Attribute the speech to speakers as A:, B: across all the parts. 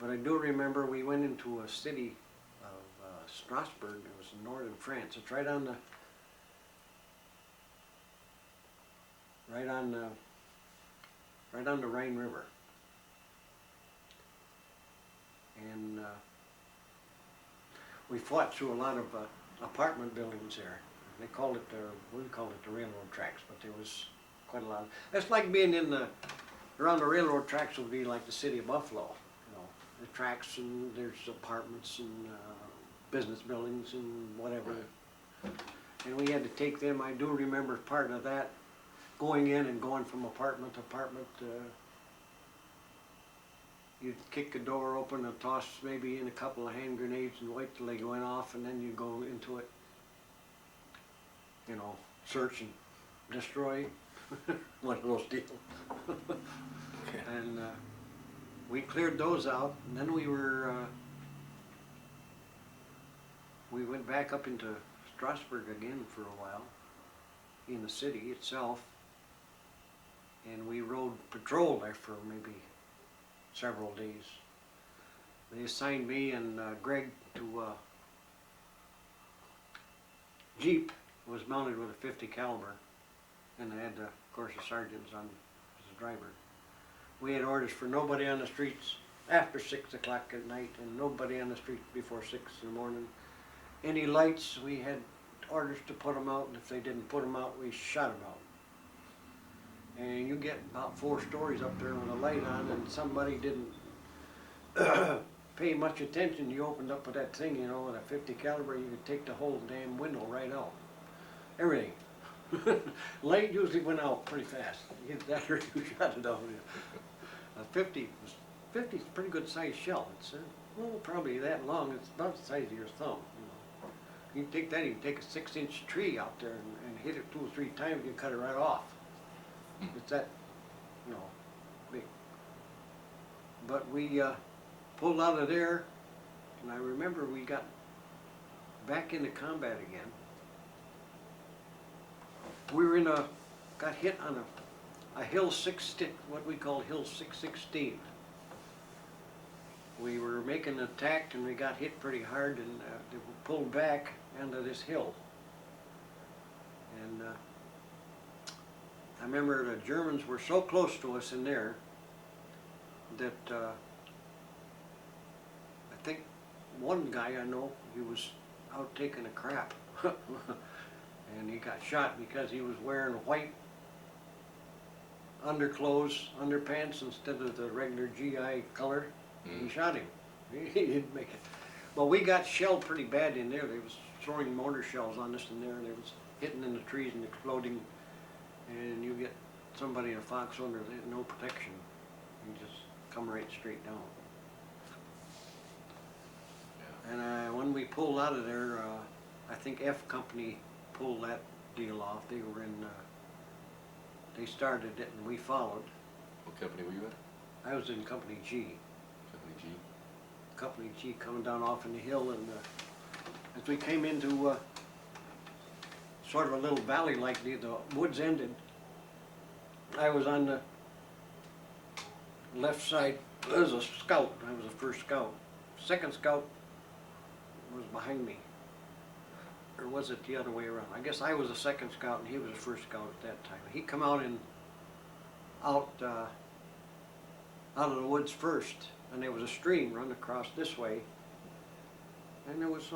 A: But I do remember we went into a city of Strausbourg. It was in northern France. It's right on the right on the Rhine River. And we fought through a lot of apartment buildings there. They called it we called it the railroad tracks, but there was quite a lot. It's like being in the around the railroad tracks would be like the city of Buffalo. You know, the tracks, and there's apartments and business buildings and whatever. And we had to take them. I do remember part of that, going in and going from apartment to apartment. You'd kick a door open and toss maybe in a couple of hand grenades and wait till they went off, and then you go into it. You know, search and destroy. One of those deals. And we cleared those out, and then we went back up into Strausbourg again for a while, in the city itself, and we rode patrol there for maybe several days. They assigned me and Greg to Jeep. Was mounted with a 50 caliber, and I had, of course, the sergeants on as a driver. We had orders for nobody on the streets after 6 o'clock at night, and nobody on the street before 6 in the morning. Any lights, we had orders to put them out, and if they didn't put them out, we shot them out. And you get about 4 stories up there with a light on, and somebody didn't pay much attention. You opened up with that thing, you know, with a 50 caliber, you could take the whole damn window right out. Everything. Light usually went out pretty fast. You get that or you shot it out. 50 is a pretty good sized shell. It's well, probably that long. It's about the size of your thumb. You know, you can take that. You can take a 6-inch tree out there and hit it 2 or 3 times. You cut it right off. It's that, you know, big. But we pulled out of there, and I remember we got back into combat again. We were got hit on a hill what we called Hill 616. We were making an attack, and we got hit pretty hard, and they were pulled back onto this hill. And I remember the Germans were so close to us in there that I think one guy I know, he was out taking a crap. And he got shot because he was wearing white underclothes, underpants, instead of the regular GI color. He shot him. He didn't make it. Well, we got shelled pretty bad in there. They was throwing mortar shells on us in there, and they was hitting in the trees and exploding. And you get somebody in a foxhole, there's no protection. You just come right straight down. Yeah. And when we pulled out of there, I think F Company pulled that deal off. They were in, they started it and we followed.
B: What company were you at?
A: I was in Company G.
B: Company G?
A: Company G, coming down off in the hill, and as we came into sort of a little valley like the woods ended, I was on the left side. I was a scout. I was the first scout. Second scout was behind me. Or was it the other way around? I guess I was the second scout and he was the first scout at that time. He come out of the woods first, and there was a stream running across this way, and it was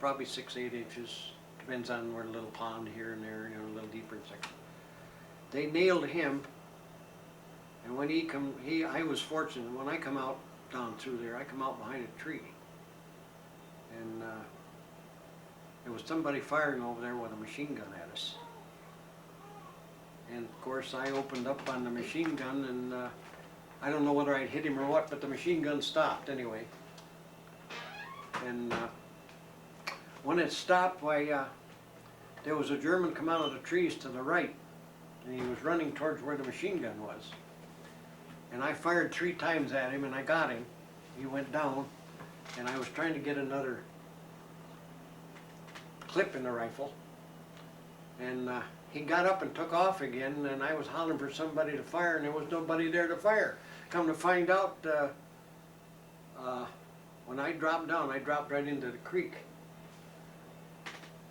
A: probably 6-8 inches. Depends on where a little pond here and there, you know, a little deeper in section. They nailed him, and when I was fortunate. When I come out down through there, I come out behind a tree, and there was somebody firing over there with a machine gun at us. And of course I opened up on the machine gun, and I don't know whether I'd hit him or what, but the machine gun stopped anyway. And when it stopped, there was a German come out of the trees to the right, and he was running towards where the machine gun was. And I fired 3 times at him, and I got him. He went down, and I was trying to get another clip in the rifle, and he got up and took off again, and I was hollering for somebody to fire, and there was nobody there to fire. Come to find out, When I dropped down, I dropped right into the creek.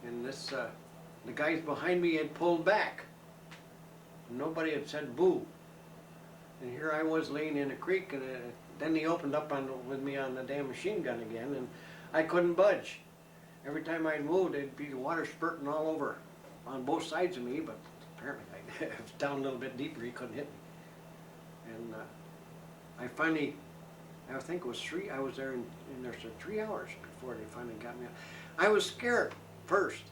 A: And the guys behind me had pulled back. Nobody had said boo. And here I was laying in the creek, and then he opened up with me on the damn machine gun again, and I couldn't budge. Every time I'd move, there'd be water spurting all over on both sides of me, but apparently I was down a little bit deeper, he couldn't hit me. And I finally, I think it was I was there in there for 3 hours before they finally got me out. I was scared first,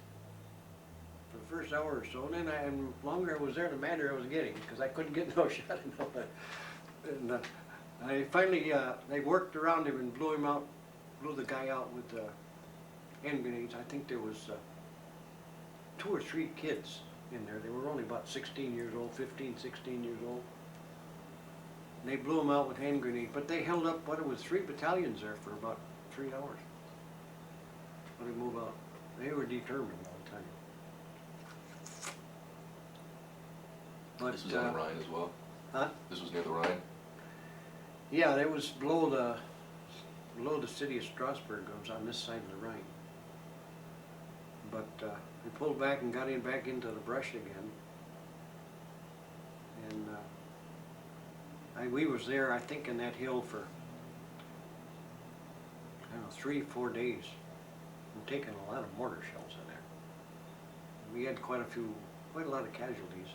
A: for the first hour or so, and then the longer I was there, the madder I was getting, because I couldn't get no shot in no. And I finally, they worked around him and blew him out, blew the guy out with hand grenades. I think there was 2 or 3 kids in there. They were only about 16 years old, 15, 16 years old. And they blew them out with hand grenades, but they held up, what it was, 3 battalions there for about 3 hours. When they move out. They were determined all the time. But,
B: This was on the Rhine as well?
A: Huh?
B: This was near the Rhine?
A: Yeah, it was below the city of Strausbourg. It was on this side of the Rhine. But we pulled back and got back into the brush again. And we was there, I think, in that hill for, I don't know, 3 or 4 days. We're taking a lot of mortar shells in there. We had quite a lot of casualties.